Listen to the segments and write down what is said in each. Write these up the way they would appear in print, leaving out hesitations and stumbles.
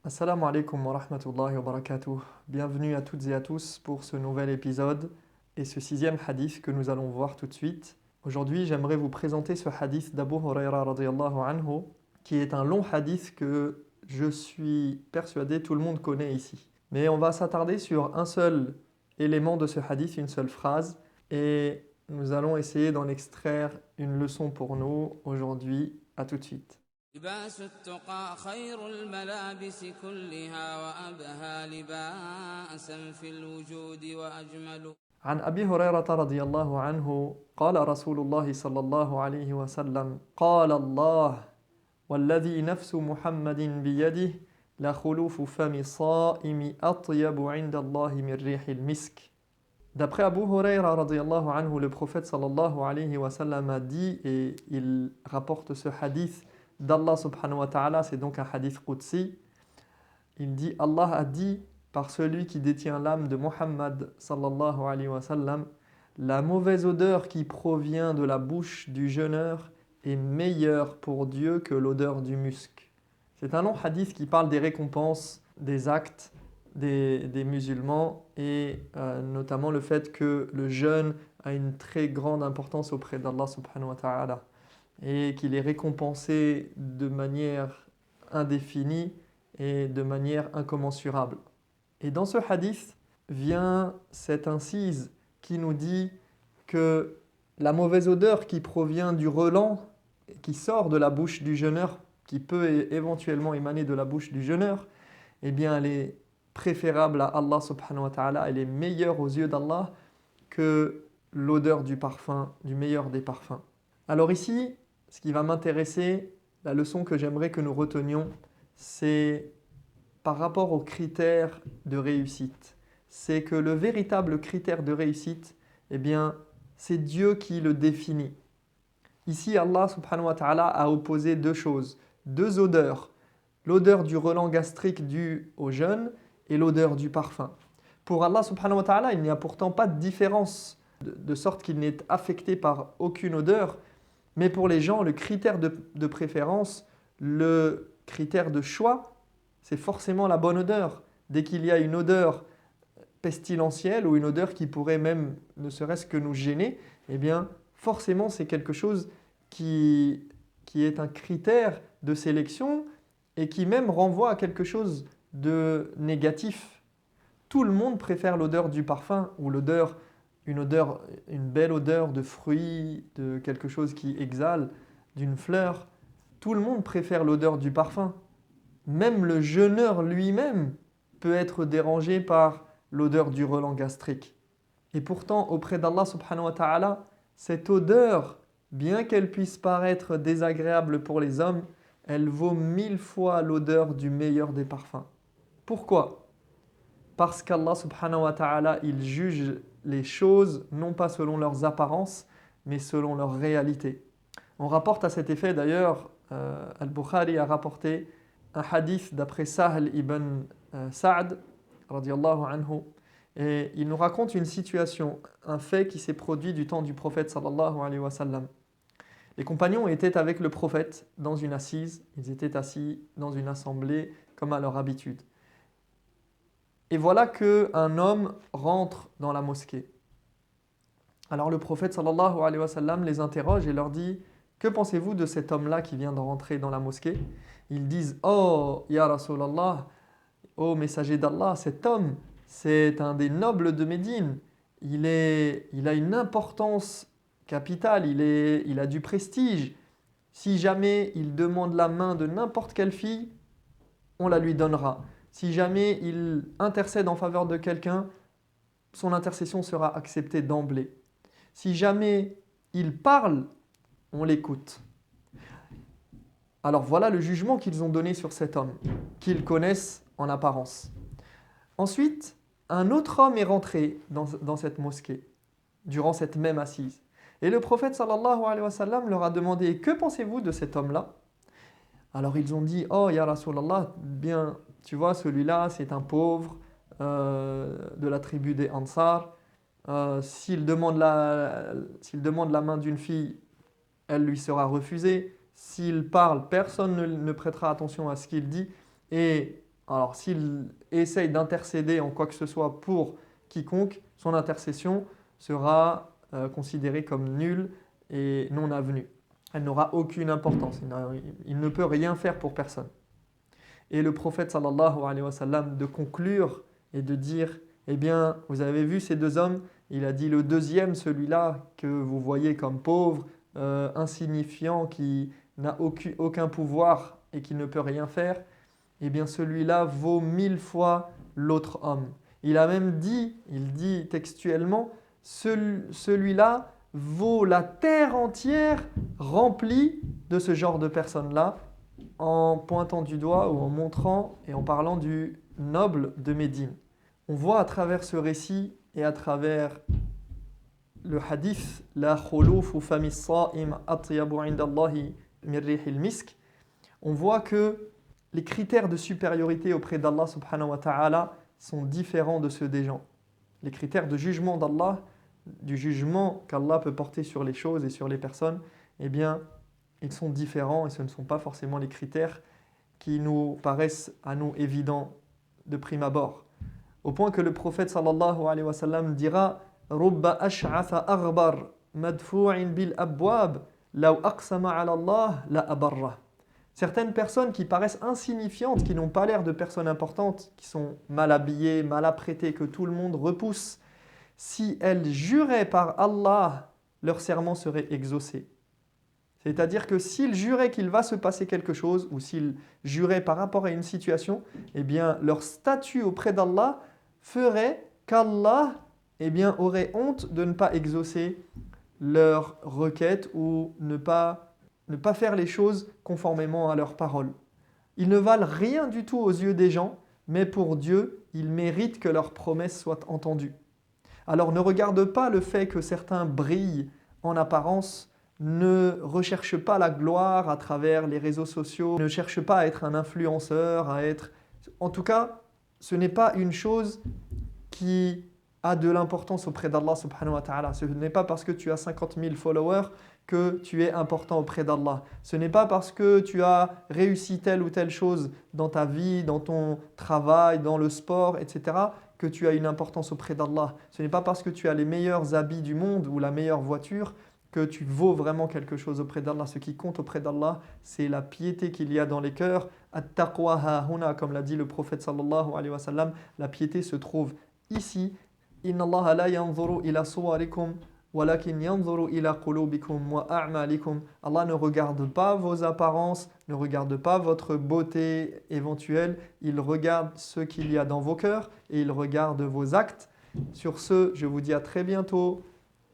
Assalamu alaikum wa rahmatullahi wa barakatuh. Bienvenue à toutes et à tous pour ce nouvel épisode et ce sixième hadith que nous allons voir tout de suite. Aujourd'hui, j'aimerais vous présenter ce hadith d'Abu Huraira radiyallahu anhu, qui est un long hadith que je suis persuadé tout le monde connaît ici. Mais on va s'attarder sur un seul élément de ce hadith, une seule phrase, et nous allons essayer d'en extraire une leçon pour nous aujourd'hui. À tout de suite. لباس التقى خير الملابس كلها وأبهى لباسا في الوجود وأجمل. عن أبي هريرة رضي الله عنه قال رسول الله صلى الله عليه وسلم قال الله والذي نفس محمد بيده لخلوف فم الصائم أطيب عند الله من ريح المسك. D'après Abu Huraira radiyallahu anhu, le prophète sallallahu alayhi wa sallam a dit, et il rapporte ce hadith d'Allah subhanahu wa ta'ala, c'est donc un hadith qudsi. Il dit, Allah a dit par celui qui détient l'âme de Muhammad sallallahu alayhi wa sallam, la mauvaise odeur qui provient de la bouche du jeûneur est meilleure pour Dieu que l'odeur du musc. C'est un long hadith qui parle des récompenses, des actes des musulmans et notamment le fait que le jeûne a une très grande importance auprès d'Allah subhanahu wa ta'ala et qu'il est récompensé de manière indéfinie et de manière incommensurable. Et dans ce hadith vient cette incise qui nous dit que la mauvaise odeur qui provient du relent, qui sort de la bouche du jeûneur, qui peut éventuellement émaner de la bouche du jeûneur, eh bien elle est préférable à Allah subhanahu wa ta'ala, elle est meilleure aux yeux d'Allah que l'odeur du parfum, du meilleur des parfums. Alors ici, ce qui va m'intéresser, la leçon que j'aimerais que nous retenions, c'est par rapport aux critères de réussite. C'est que le véritable critère de réussite, eh bien, c'est Dieu qui le définit. Ici, Allah subhanahu wa ta'ala a opposé deux choses, deux odeurs. L'odeur du relent gastrique dû au jeûne et l'odeur du parfum. Pour Allah subhanahu wa ta'ala, il n'y a pourtant pas de différence, de sorte qu'il n'est affecté par aucune odeur. Mais pour les gens, le critère de préférence, le critère de choix, c'est forcément la bonne odeur. Dès qu'il y a une odeur pestilentielle ou une odeur qui pourrait même, ne serait-ce que nous gêner, eh bien, forcément, c'est quelque chose qui est un critère de sélection et qui même renvoie à quelque chose de négatif. Tout le monde préfère l'odeur du parfum ou une belle odeur de fruits, de quelque chose qui exhale, d'une fleur. Tout le monde préfère l'odeur du parfum. Même le jeûneur lui-même peut être dérangé par l'odeur du relent gastrique. Et pourtant, auprès d'Allah subhanahu wa ta'ala, cette odeur, bien qu'elle puisse paraître désagréable pour les hommes, elle vaut 1000 fois l'odeur du meilleur des parfums. Pourquoi ? Parce qu'Allah subhanahu wa ta'ala, il juge les choses non pas selon leurs apparences, mais selon leur réalité. On rapporte à cet effet d'ailleurs, Al-Bukhari a rapporté un hadith d'après Sahl ibn Sa'd, radiyallahu anhu, et il nous raconte une situation, un fait qui s'est produit du temps du prophète sallallahu alayhi wa sallam. Les compagnons étaient avec le prophète dans une assise, ils étaient assis dans une assemblée comme à leur habitude. Et voilà qu'un homme rentre dans la mosquée. Alors le prophète sallallahu alayhi wa sallam les interroge et leur dit « Que pensez-vous de cet homme-là qui vient de rentrer dans la mosquée ?» Ils disent « Oh, ya Rasulallah, ô messager d'Allah, cet homme, c'est un des nobles de Médine. Il a une importance capitale, il a du prestige. Si jamais il demande la main de n'importe quelle fille, on la lui donnera. Si jamais il intercède en faveur de quelqu'un, son intercession sera acceptée d'emblée. Si jamais il parle, on l'écoute. » Alors voilà le jugement qu'ils ont donné sur cet homme, qu'ils connaissent en apparence. Ensuite, un autre homme est rentré dans cette mosquée, durant cette même assise. Et le prophète sallallahu alayhi wa sallam leur a demandé « Que pensez-vous de cet homme-là » Alors ils ont dit « Oh ya Rasulallah, bien, tu vois, celui-là c'est un pauvre de la tribu des Ansar. S'il demande la main d'une fille, elle lui sera refusée. S'il parle, personne ne prêtera attention à ce qu'il dit. Et Alors s'il essaye d'intercéder en quoi que ce soit pour quiconque, son intercession sera considérée comme nulle et non avenue. Elle n'aura aucune importance. Il ne peut rien faire pour personne. Et le prophète sallallahu alayhi wa sallam de conclure et de dire, eh bien, vous avez vu ces deux hommes, il a dit le deuxième, celui-là que vous voyez comme pauvre, insignifiant, qui n'a aucun pouvoir et qui ne peut rien faire, eh bien celui-là vaut 1000 fois l'autre homme. Il a même dit, il dit textuellement, celui-là vaut la terre entière remplie de ce genre de personnes-là, en pointant du doigt ou en montrant et en parlant du noble de Médine. On voit à travers ce récit et à travers le hadith La khulufu fami s-sa'im atyabu 'inda Allahi min rihil misk, on voit que les critères de supériorité auprès d'Allah subhanahu wa ta'ala sont différents de ceux des gens. Les critères de jugement d'Allah, du jugement qu'Allah peut porter sur les choses et sur les personnes, eh bien, ils sont différents et ce ne sont pas forcément les critères qui nous paraissent à nous évidents de prime abord. Au point que le prophète sallallahu alayhi wa sallam dira Rubba ash'atha aghbar madfu'in bil abwab law aqsama ala Allah la abarra. Certaines personnes qui paraissent insignifiantes, qui n'ont pas l'air de personnes importantes, qui sont mal habillées, mal apprêtées, que tout le monde repousse, si elles juraient par Allah, leur serment serait exaucé. C'est-à-dire que s'ils juraient qu'il va se passer quelque chose, ou s'ils juraient par rapport à une situation, eh bien leur statut auprès d'Allah ferait qu'Allah aurait honte de ne pas exaucer leur requête ou ne pas faire les choses conformément à leurs paroles. Ils ne valent rien du tout aux yeux des gens, mais pour Dieu, ils méritent que leurs promesses soient entendues. Alors ne regarde pas le fait que certains brillent en apparence, ne recherche pas la gloire à travers les réseaux sociaux, ne cherche pas à être un influenceur, En tout cas, ce n'est pas une chose qui a de l'importance auprès d'Allah subhanahu wa ta'ala. Ce n'est pas parce que tu as 50 000 followers que tu es important auprès d'Allah. Ce n'est pas parce que tu as réussi telle ou telle chose dans ta vie, dans ton travail, dans le sport, etc., que tu as une importance auprès d'Allah. Ce n'est pas parce que tu as les meilleurs habits du monde ou la meilleure voiture que tu vaux vraiment quelque chose auprès d'Allah. Ce qui compte auprès d'Allah, c'est la piété qu'il y a dans les cœurs. At-taqwa hahuna, comme l'a dit le prophète sallallahu alayhi wa sallam, la piété se trouve ici. Inna Allah la yanzuru ila suwarikum walakin yanzuru ila qulubikum wa a'malikum. Allah ne regarde pas vos apparences, ne regarde pas votre beauté éventuelle, il regarde ce qu'il y a dans vos cœurs et il regarde vos actes. Sur ce, je vous dis à très bientôt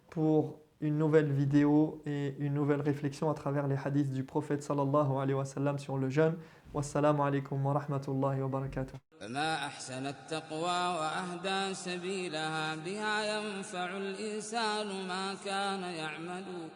pour une nouvelle vidéo et une nouvelle réflexion à travers les hadiths du prophète sallallahu alayhi wa sallam sur le jeûne. Wassalamu alaikum wa rahmatullahi wa barakatuh. فما أحسن التقوى وأهدى سبيلها بها ينفع الإنسان ما كان يعمل